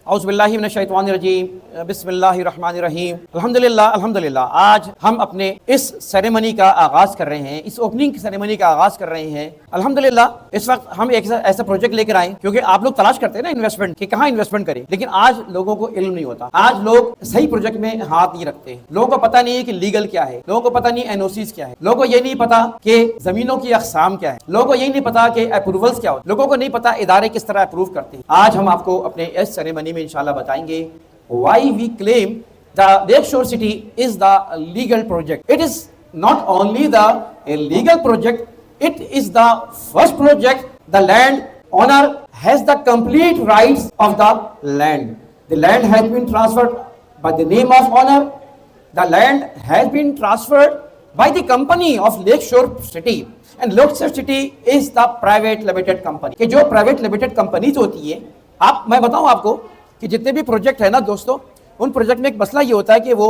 اعوذ باللہ من الشیطان الرجیم، بسم اللہ الرحمن الرحیم۔ الحمدللہ آج ہم اپنے اس سیریمنی کا آغاز کر رہے ہیں، اس اوپننگ سیریمنی کا آغاز کر رہے ہیں۔ الحمدللہ اس وقت ہم ایک ایسا پروجیکٹ لے کر آئے کیونکہ آپ لوگ تلاش کرتے ہیں نا انویسٹمنٹ کہ کہاں انویسٹمنٹ کریں، لیکن آج لوگوں کو علم نہیں ہوتا، آج لوگ صحیح پروجیکٹ میں ہاتھ نہیں رکھتے، لوگوں کو پتہ نہیں ہے کہ لیگل کیا ہے، لوگوں کو پتہ نہیں این او سیز کیا ہے، لوگوں کو یہ نہیں پتا کہ زمینوں کی اقسام کیا ہے، لوگوں کو یہ نہیں پتا کہ اپروولس کیا ہوتے، لوگوں کو نہیں پتا ادارے کس طرح اپروو کرتے ہیں۔ آج ہم آپ کو اپنے اس سیریمنی میں انشاءاللہ بتائیں گے why we claim the Lakeshore City is the legal project. It is not only the a legal project, it is the first project the land owner has the complete rights of the land. The land has been transferred by the name of owner. The land has been transferred by the company of Lakeshore City. And Lakeshore City is the private limited company. کہ جو private limited companies ہوتی ہے، میں بتاؤں آپ کو کہ جتنے بھی پروجیکٹ ہے نا دوستو، ان پروجیکٹ میں ایک مسئلہ یہ ہوتا ہے کہ وہ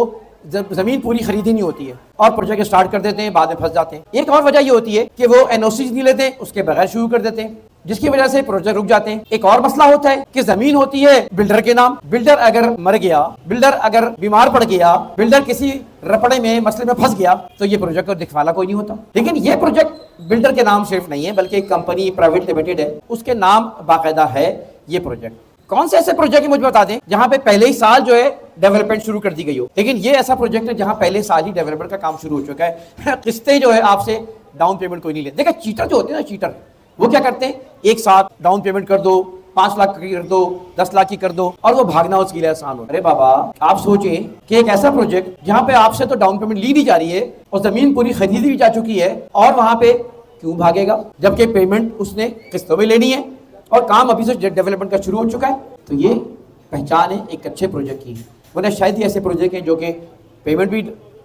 زمین پوری خریدی نہیں ہوتی ہے اور پروجیکٹ سٹارٹ کر دیتے ہیں، بعد میں پھنس جاتے ہیں۔ ایک اور وجہ یہ ہوتی ہے کہ وہ این او سیز نہیں لیتے، اس کے بغیر شروع کر دیتے ہیں، جس کی وجہ سے پروجیکٹ رک جاتے ہیں۔ ایک اور مسئلہ ہوتا ہے کہ زمین ہوتی ہے بلڈر کے نام، بلڈر اگر مر گیا، بلڈر اگر بیمار پڑ گیا، بلڈر کسی رپڑے میں مسئلے میں پھنس گیا تو یہ پروجیکٹ کو دکھنے والا کوئی نہیں ہوتا۔ لیکن یہ پروجیکٹ بلڈر کے نام صرف نہیں ہے بلکہ ایک کمپنی پرائیویٹ لمیٹڈ ہے، اس کے نام باقاعدہ ہے یہ پروجیکٹ۔ کون سے ایسے پروجیکٹ مجھے بتا دیں جہاں پہ پہلے ہی سال جو ہے ڈیولپمنٹ شروع کر دی گئی ہو، لیکن یہ ایسا پروجیکٹ ہے جہاں پہلے سال ہی ڈیولپمنٹ کا کام شروع ہو چکا ہے، قسطیں جو ہے آپ سے ڈاؤن پیمنٹ کوئی نہیں لیتے۔ دیکھیں چیٹر جو ہوتے ہیں نا، چیٹر وہ کیا کرتے ہیں، ایک ساتھ ڈاؤن پیمنٹ کر دو، 5 لاکھ کی کر دو، 10 لاکھ کی کر دو، اور وہ بھاگنا اس کے لیے آسان ہو۔ ارے بابا آپ سوچیں کہ ایک ایسا پروجیکٹ جہاں پہ آپ سے تو ڈاؤن پیمنٹ لی نہیں جا رہی ہے اور زمین پوری خریدی بھی جا چکی ہے، اور وہاں پہ کیوں بھاگے گا جبکہ پیمنٹ اس نے قسطوں میں لینی ہے اور کام ابھی سے ڈیولپمنٹ کا شروع ہو چکا ہے۔ تو یہ پہچان ہے ایک اچھے پروجیکٹ کی، ورنہ شاید ہی ایسے پروجیکٹ ہیں جو کہ پیمنٹ بھی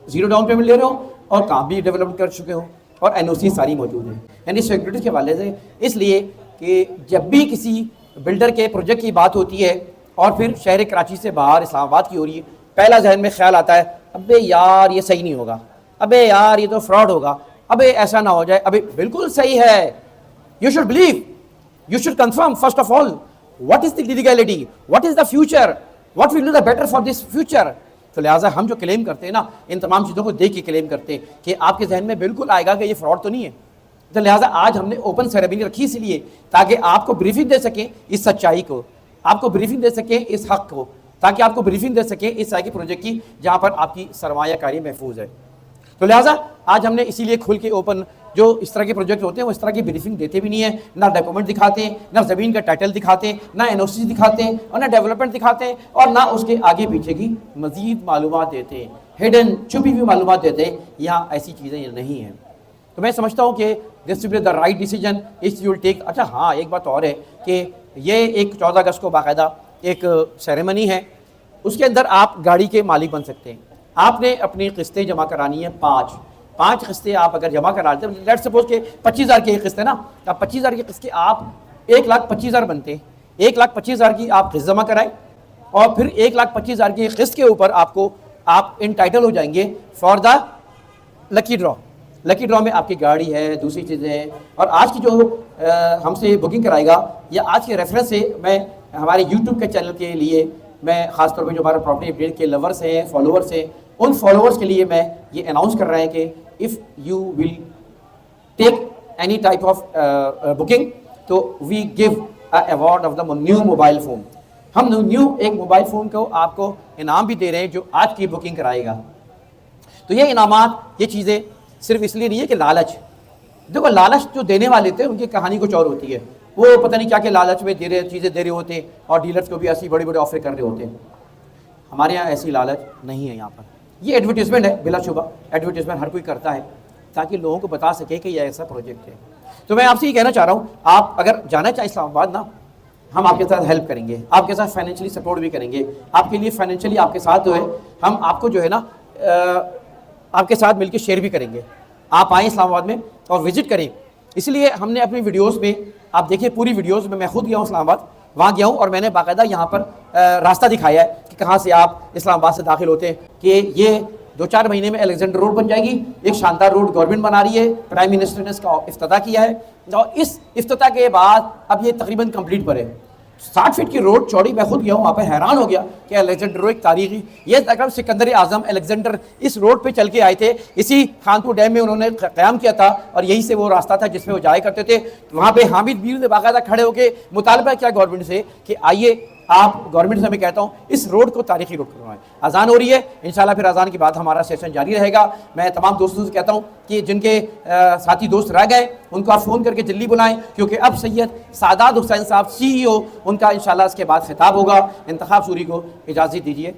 زیرو ڈاؤن پیمنٹ لے رہے ہو اور کام بھی ڈیولپمنٹ کر چکے ہوں اور این او سی ساری موجود ہیں، یعنی سیکورٹی کے حوالے سے۔ اس لیے کہ جب بھی کسی بلڈر کے پروجیکٹ کی بات ہوتی ہے اور پھر شہر کراچی سے باہر اسلام آباد کی ہو رہی ہے، پہلا ذہن میں خیال آتا ہے ابے یار یہ صحیح نہیں ہوگا، ابے یار یہ تو فراڈ ہوگا، ابے ایسا نہ ہو جائے۔ ابے بالکل صحیح ہے، you should believe, you should confirm first of all what is the legality, what is the future, what will do the better for this future. تو لہٰذا ہم جو کلیم کرتے ہیں نا، ان تمام چیزوں کو دیکھ کے کلیم کرتے ہیں کہ آپ کے ذہن میں بالکل آئے گا کہ یہ فراڈ تو نہیں ہے۔ تو لہٰذا آج ہم نے اوپن سیریمنی رکھی اس لیے تاکہ آپ کو بریفنگ دے سکیں اس سچائی کو، آپ کو بریفنگ دے سکیں اس حق کو، تاکہ آپ کو بریفنگ دے سکیں اس طرح کے پروجیکٹ کی جہاں پر آپ کی سرمایہ کاری محفوظ ہے۔ تو لہٰذا آج ہم نے اسی لیے کھل کے اوپن جو اس طرح کے پروجیکٹ ہوتے ہیں وہ اس طرح کی بریفنگ دیتے بھی نہیں ہیں، نہ ڈاکومنٹ دکھاتے ہیں، نہ زمین کا ٹائٹل دکھاتے ہیں، نہ این او سی دکھاتے ہیں، اور نہ ڈیولپمنٹ دکھاتے ہیں، اور نہ اس کے آگے پیچھے کی مزید معلومات دیتے ہیں، ہڈن چھپی ہوئی معلومات دیتے ہیں۔ یہاں ایسی چیزیں نہیں ہیں۔ تو میں سمجھتا ہوں کہ this will be the right decision if you will take. اچھا ہاں، ایک بات اور ہے کہ یہ ایک 14 اگست کو باقاعدہ ایک سیریمنی ہے، اس کے اندر آپ گاڑی کے مالک بن سکتے ہیں۔ آپ نے اپنی قسطیں جمع کرانی ہے، 5 قسطیں آپ اگر جمع کرا لیتے ہیں، لیٹ سپوز کہ 25,000 کی ایک قسط ہے نا، اب 25,000 کی قسط کے آپ 1,25,000 بنتے ہیں، 1,25,000 کی آپ قسط جمع کرائیں اور پھر 1,25,000 کی قسط کے اوپر آپ انٹائٹل ہو جائیں گے فار دا لکی ڈرا۔ لکی ڈرا میں آپ کی گاڑی ہے، دوسری چیزیں ہیں، اور آج کی جو ہم سے بکنگ کرائے گا یا آج کے ریفرنس سے میں ہمارے یوٹیوب کے چینل کے لیے میں خاص طور پہ جو ہمارے پراپرٹی اپڈیٹ کے لورس ہیں، فالوورس ہیں، ان فالوورس کے لیے میں یہ اناؤنس کر رہے ہیں کہ if you will take any type of booking تو we give a award of the new mobile phone۔ ہم نیو ایک موبائل فون کو آپ کو انعام بھی دے رہے ہیں جو آج کی بکنگ کرائے گا۔ تو یہ انعامات، یہ چیزیں صرف اس لیے نہیں ہے کہ لالچ، دیکھو لالچ جو دینے والے تھے ان کی کہانی کچھ اور ہوتی ہے، وہ پتہ نہیں کیا کہ لالچ میں چیزیں دے رہے ہوتے ہیں اور ڈیلرز کو بھی ایسی بڑے بڑے آفر کر رہے ہوتے ہیں۔ ہمارے یہاں ایسی لالچ نہیں ہے۔ یہاں پر یہ ایڈورٹیزمنٹ ہے، بلا شبہ ایڈورٹیزمنٹ ہر کوئی کرتا ہے تاکہ لوگوں کو بتا سکے کہ یہ ایسا پروجیکٹ ہے۔ تو میں آپ سے یہ کہنا چاہ رہا ہوں، آپ اگر جانا چاہیں اسلام آباد نا، ہم آپ کے ساتھ ہیلپ کریں گے، آپ کے ساتھ فائنینشلی سپورٹ بھی کریں گے، آپ کے لیے فائنینشلی آپ کے ساتھ جو ہے ہم آپ کو جو ہے نا آپ کے ساتھ مل کے شیئر بھی کریں گے۔ آپ آئیں اسلام آباد میں اور وزٹ کریں۔ اس لیے ہم نے اپنی ویڈیوز میں آپ دیکھیں، پوری ویڈیوز میں خود گیا ہوں اسلام آباد، وہاں گیا ہوں اور میں نے باقاعدہ یہاں پر راستہ دکھایا ہے کہ کہاں سے آپ اسلام آباد سے داخل ہوتے ہیں، کہ یہ 2-4 مہینے میں الیگزینڈر روڈ بن جائے گی، ایک شاندار روڈ گورنمنٹ بنا رہی ہے، پرائم منسٹر نے اس کا افتتاح کیا ہے، اور اس افتتاح کے بعد اب یہ تقریباً کمپلیٹ پر ہے۔ 60 فٹ کی روڈ چوڑی، میں خود گیا ہوں وہاں پہ، حیران ہو گیا کہ الیگزینڈر روڈ ایک تاریخی، یہ اگر سکندر اعظم الیگزینڈر اس روڈ پہ چل کے آئے تھے، اسی خانپور ڈیم میں انہوں نے قیام کیا تھا اور یہی سے وہ راستہ تھا جس میں وہ جایا کرتے تھے. وہاں پہ حامد میر نے باقاعدہ کھڑے ہو کے مطالبہ کیا گورنمنٹ سے کہ آئیے آپ گورنمنٹ سے میں کہتا ہوں اس روڈ کو تاریخی روڈ کروائیں. اذان ہو رہی ہے، انشاءاللہ پھر اذان کے بعد ہمارا سیشن جاری رہے گا. میں تمام دوستوں سے کہتا ہوں کہ جن کے ساتھی دوست رہ گئے ان کو آپ فون کر کے جلدی بلائیں، کیونکہ اب سید سعداد حسین صاحب CEO ان کا انشاءاللہ اس کے بعد خطاب ہوگا. انتخاب سوری کو اجازت دیجیے.